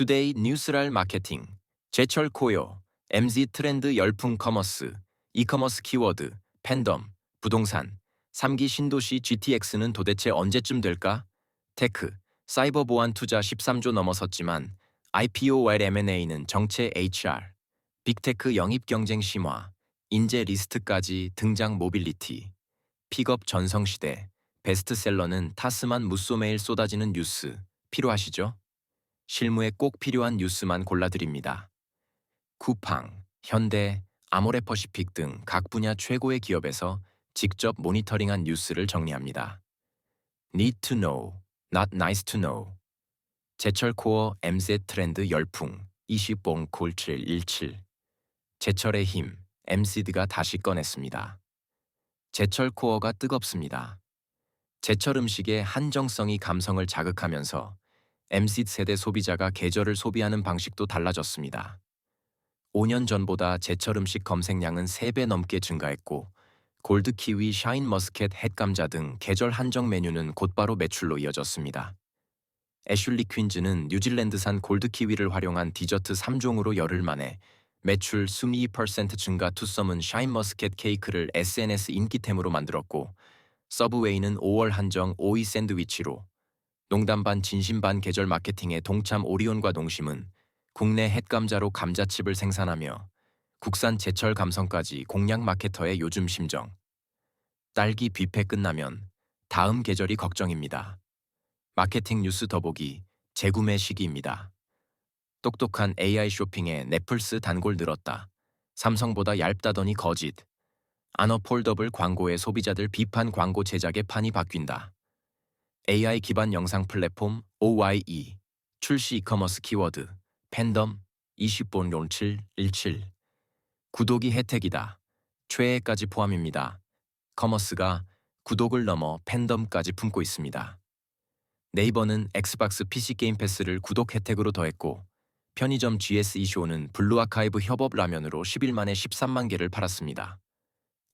투데이 뉴스랄 마케팅, 제철 코요, MZ 트렌드 열풍 커머스, 이커머스 키워드, 팬덤, 부동산, 3기 신도시 GTX는 도대체 언제쯤 될까? 테크, 사이버 보안 투자 13조 넘어섰지만 IPO-와 M&A는 정체 HR, 빅테크 영입 경쟁 심화, 인재 리스트까지 등장 모빌리티, 픽업 전성시대, 베스트셀러는 타스만 무쏘매일 쏟아지는 뉴스, 필요하시죠? 실무에 꼭 필요한 뉴스만 골라드립니다. 쿠팡, 현대, 아모레퍼시픽 등 각 분야 최고의 기업에서 직접 모니터링한 뉴스를 정리합니다. Need to know, not nice to know. 제철 코어 MZ 트렌드 열풍 200717. 제철의 힘, MCD가 다시 꺼냈습니다. 제철 코어가 뜨겁습니다. 제철 음식의 한정성이 감성을 자극하면서 MZ 세대 소비자가 계절을 소비하는 방식도 달라졌습니다. 5년 전보다 제철 음식 검색량은 3배 넘게 증가했고 골드 키위, 샤인 머스켓, 햇감자 등 계절 한정 메뉴는 곧바로 매출로 이어졌습니다. 애슐리 퀸즈는 뉴질랜드산 골드 키위를 활용한 디저트 3종으로 열흘 만에 매출 22% 증가. 투썸은 샤인 머스켓 케이크를 SNS 인기템으로 만들었고 서브웨이는 5월 한정 오이 샌드위치로 농담 반 진심 반 계절 마케팅에 동참. 오리온과 농심은 국내 햇감자로 감자칩을 생산하며 국산 제철 감성까지 공략. 마케터의 요즘 심정. 딸기 뷔페 끝나면 다음 계절이 걱정입니다. 마케팅 뉴스 더보기 재구매 시기입니다. 똑똑한 AI 쇼핑에 넷플스 단골 늘었다. 삼성보다 얇다더니 거짓. 아너 폴더블 광고에 소비자들 비판. 광고 제작의 판이 바뀐다. AI 기반 영상 플랫폼 OYE 출시. 이커머스 키워드 팬덤 20본0717. 구독이 혜택이다. 최애까지 포함입니다. 커머스가 구독을 넘어 팬덤까지 품고 있습니다. 네이버는 엑스박스 PC 게임 패스를 구독 혜택으로 더했고 편의점 GS24는 블루아카이브 협업 라면으로 10일 만에 13만 개를 팔았습니다.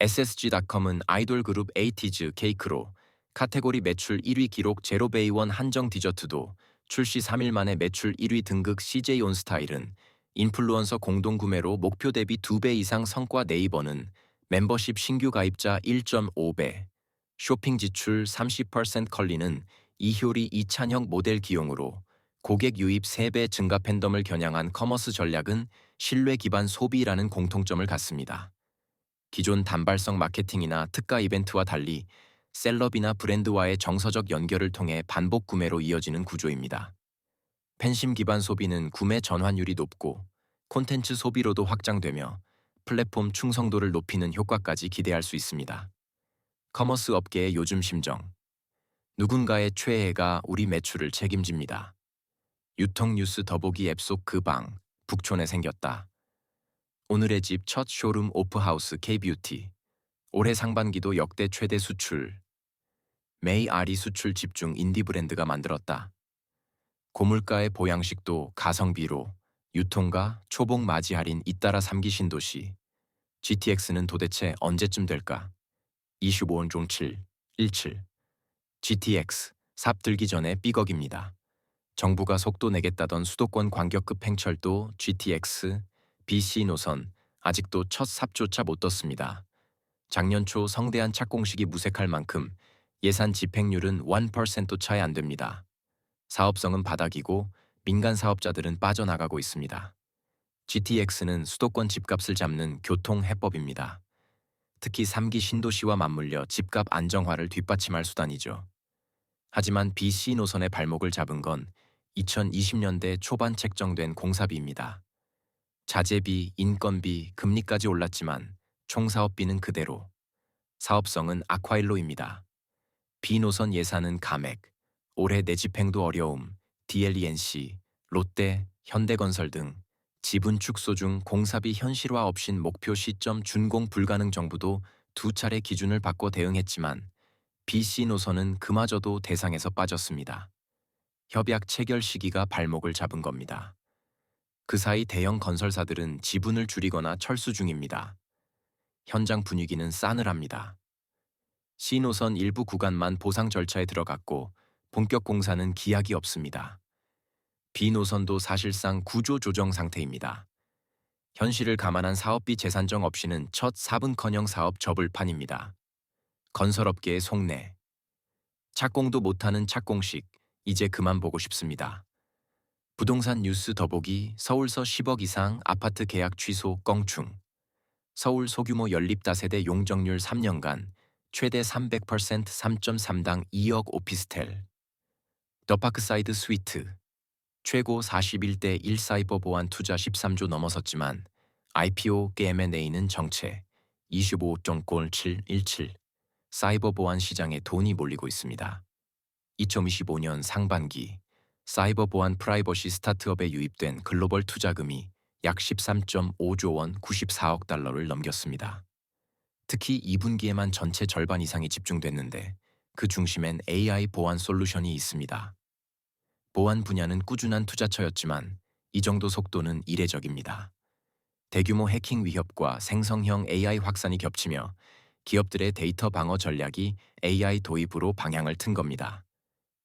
SSG.com은 아이돌 그룹 에이티즈 케이크로 카테고리 매출 1위 기록. 제로베이원 한정 디저트도 출시 3일 만에 매출 1위 등극. CJ 온스타일은 인플루언서 공동구매로 목표 대비 2배 이상 성과. 네이버는 멤버십 신규 가입자 1.5배, 쇼핑 지출 30% 컬리는 이효리 이찬혁 모델 기용으로 고객 유입 3배 증가. 팬덤을 겨냥한 커머스 전략은 신뢰 기반 소비라는 공통점을 갖습니다. 기존 단발성 마케팅이나 특가 이벤트와 달리 셀럽이나 브랜드와의 정서적 연결을 통해 반복 구매로 이어지는 구조입니다. 팬심 기반 소비는 구매 전환율이 높고 콘텐츠 소비로도 확장되며 플랫폼 충성도를 높이는 효과까지 기대할 수 있습니다. 커머스 업계의 요즘 심정. 누군가의 최애가 우리 매출을 책임집니다. 유통 뉴스 더보기 앱 속 그 방, 북촌에 생겼다. 오늘의 집 첫 쇼룸 오프하우스 K뷰티. 올해 상반기도 역대 최대 수출. 메이 아리 수출 집중. 인디 브랜드가 만들었다. 고물가의 보양식도 가성비로 유통가 초봉 맞이 할인 잇따라 3기 신도시. GTX는 도대체 언제쯤 될까? 25원 종 7, 17. GTX, 삽 들기 전에 삐걱입니다. 정부가 속도 내겠다던 수도권 광역급 팽철도 GTX, BC 노선 아직도 첫 삽조차 못 떴습니다. 작년 초 성대한 착공식이 무색할 만큼 예산 집행률은 1% 차이 안 됩니다. 사업성은 바닥이고 민간 사업자들은 빠져나가고 있습니다. GTX는 수도권 집값을 잡는 교통 해법입니다. 특히 3기 신도시와 맞물려 집값 안정화를 뒷받침할 수단이죠. 하지만 BC 노선의 발목을 잡은 건 2020년대 초반 책정된 공사비입니다. 자재비, 인건비, 금리까지 올랐지만 총사업비는 그대로. 사업성은 아쿠아일로입니다. B노선 예산은 감액, 올해 내집행도 어려움, DLENC, 롯데, 현대건설 등 지분 축소 중 공사비 현실화 없인 목표 시점 준공 불가능. 정부도 2차례 기준을 바꿔 대응했지만 BC 노선은 그마저도 대상에서 빠졌습니다. 협약 체결 시기가 발목을 잡은 겁니다. 그 사이 대형 건설사들은 지분을 줄이거나 철수 중입니다. 현장 분위기는 싸늘합니다. C노선 일부 구간만 보상 절차에 들어갔고 본격 공사는 기약이 없습니다. B노선도 사실상 구조 조정 상태입니다. 현실을 감안한 사업비 재산정 없이는 첫 4분커녕 사업 접을 판입니다. 건설업계의 속내. 착공도 못하는 착공식, 이제 그만 보고 싶습니다. 부동산 뉴스 더보기 서울서 10억 이상 아파트 계약 취소 껑충. 서울 소규모 연립다세대 용적률 3년간 최대 300% 3.3당 2억 오피스텔. 더파크사이드 스위트. 최고 41대 1 사이버 보안 투자 13조 넘어섰지만 IPO M&A는 정체 25.717. 사이버 보안 시장에 돈이 몰리고 있습니다. 2025년 상반기 사이버 보안 프라이버시 스타트업에 유입된 글로벌 투자금이 약 13.5조 원 94억 달러를 넘겼습니다. 특히 2분기에만 전체 절반 이상이 집중됐는데 그 중심엔 AI 보안 솔루션이 있습니다. 보안 분야는 꾸준한 투자처였지만 이 정도 속도는 이례적입니다. 대규모 해킹 위협과 생성형 AI 확산이 겹치며 기업들의 데이터 방어 전략이 AI 도입으로 방향을 튼 겁니다.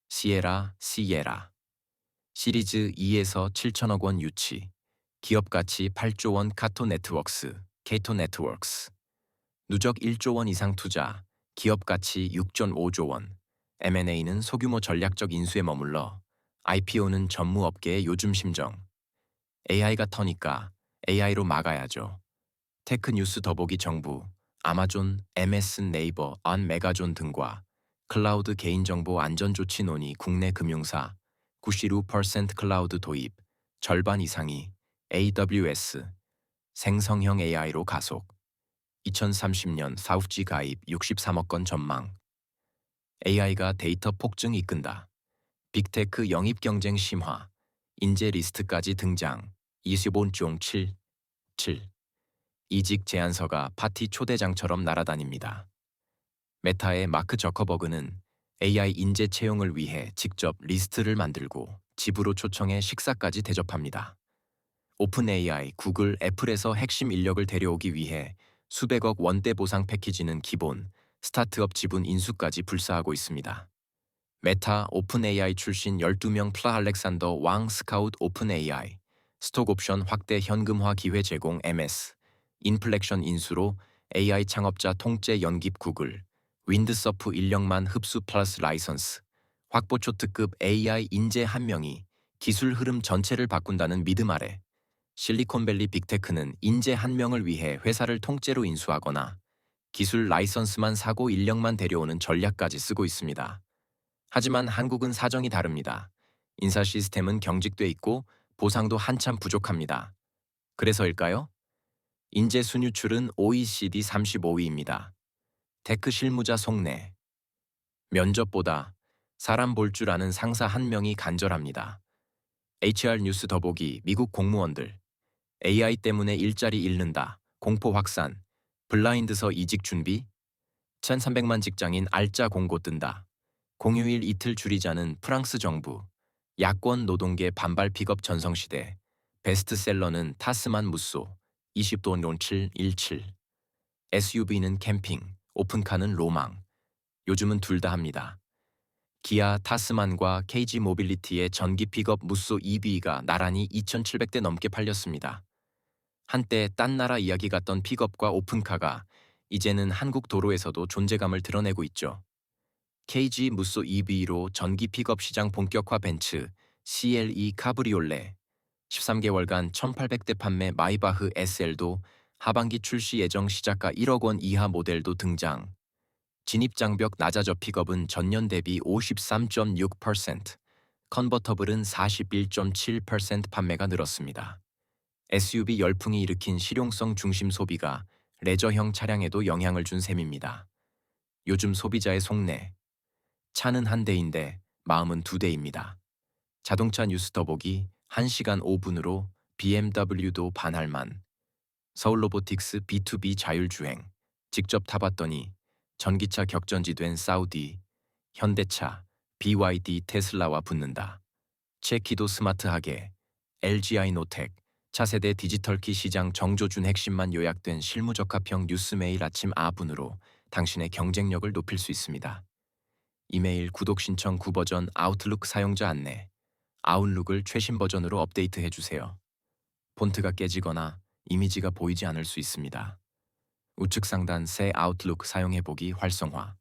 시에라 시리즈 2에서 7천억 원 유치, 기업 가치 8조 원 카토 네트워크스, 누적 1조 원 이상 투자, 기업 가치 6.5조 원, M&A는 소규모 전략적 인수에 머물러 IPO는 전무업계의 요즘 심정. AI가 터니까 AI로 막아야죠. 테크뉴스 더보기 정부, 아마존, MS 네이버, 메가존 등과 클라우드 개인정보 안전조치 논의 국내 금융사 95% 클라우드 도입, 절반 이상이 AWS, 생성형 AI로 가속. 2030년 4지 가입 63억 건 전망. AI가 데이터 폭증 이끈다. 빅테크 영입 경쟁 심화, 인재 리스트까지 등장. 25.7. 이직 제안서가 파티 초대장처럼 날아다닙니다. 메타의 마크 저커버그는 AI 인재 채용을 위해 직접 리스트를 만들고 집으로 초청해 식사까지 대접합니다. 오픈 AI, 구글, 애플에서 핵심 인력을 데려오기 위해 수백억 원대 보상 패키지는 기본, 스타트업 지분 인수까지 불사하고 있습니다. 메타, 오픈 AI 출신 12명 플라 알렉산더 왕 스카웃 오픈 AI, 스톡 옵션 확대 현금화 기회 제공 MS, 인플렉션 인수로 AI 창업자 통째 연깁 구글, 윈드서프 인력만 흡수 플러스 라이선스, 확보 초특급 AI 인재 1명이 기술 흐름 전체를 바꾼다는 믿음 아래 실리콘밸리 빅테크는 인재 1명을 위해 회사를 통째로 인수하거나 기술 라이선스만 사고 인력만 데려오는 전략까지 쓰고 있습니다. 하지만 한국은 사정이 다릅니다. 인사 시스템은 경직돼 있고 보상도 한참 부족합니다. 그래서일까요? 인재 순유출은 OECD 35위입니다. 테크 실무자 속내. 면접보다 사람 볼 줄 아는 상사 1명이 간절합니다. HR 뉴스 더보기 미국 공무원들. AI 때문에 일자리 잃는다. 공포 확산. 블라인드서 이직 준비. 1300만 직장인 알짜 공고 뜬다. 공휴일 이틀 줄이자는 프랑스 정부. 야권 노동계 반발 픽업 전성시대. 베스트셀러는 타스만 무쏘. 20도 717. SUV는 캠핑. 오픈카는 로망. 요즘은 둘 다 합니다. 기아 타스만과 KG 모빌리티의 전기 픽업 무쏘 EV가 나란히 2,700대 넘게 팔렸습니다. 한때 딴 나라 이야기 같던 픽업과 오픈카가 이제는 한국 도로에서도 존재감을 드러내고 있죠. KG 무쏘 EV로 전기 픽업 시장 본격화 벤츠 CLE 카브리올레 13개월간 1,800대 판매 마이바흐 SL도 하반기 출시 예정 시작가 1억 원 이하 모델도 등장. 진입장벽 낮아져 픽업은 전년 대비 53.6%, 컨버터블은 41.7% 판매가 늘었습니다. SUV 열풍이 일으킨 실용성 중심 소비가 레저형 차량에도 영향을 준 셈입니다. 요즘 소비자의 속내. 차는 한 대인데 마음은 두 대입니다. 자동차 뉴스 더보기 1시간 5분으로 BMW도 반할만. 서울로보틱스 B2B 자율주행. 직접 타봤더니 전기차 격전지 된 사우디, 현대차, BYD 테슬라와 붙는다. 체키도 스마트하게. LGI 노텍. 차세대 디지털키 시장 정조준 핵심만 요약된 실무적합형 뉴스 매일 아침 아분으로 당신의 경쟁력을 높일 수 있습니다. 이메일 구독 신청 9버전 아웃룩 사용자 안내. 아웃룩을 최신 버전으로 업데이트해 주세요. 폰트가 깨지거나 이미지가 보이지 않을 수 있습니다. 우측 상단 새 아웃룩 사용해보기 활성화.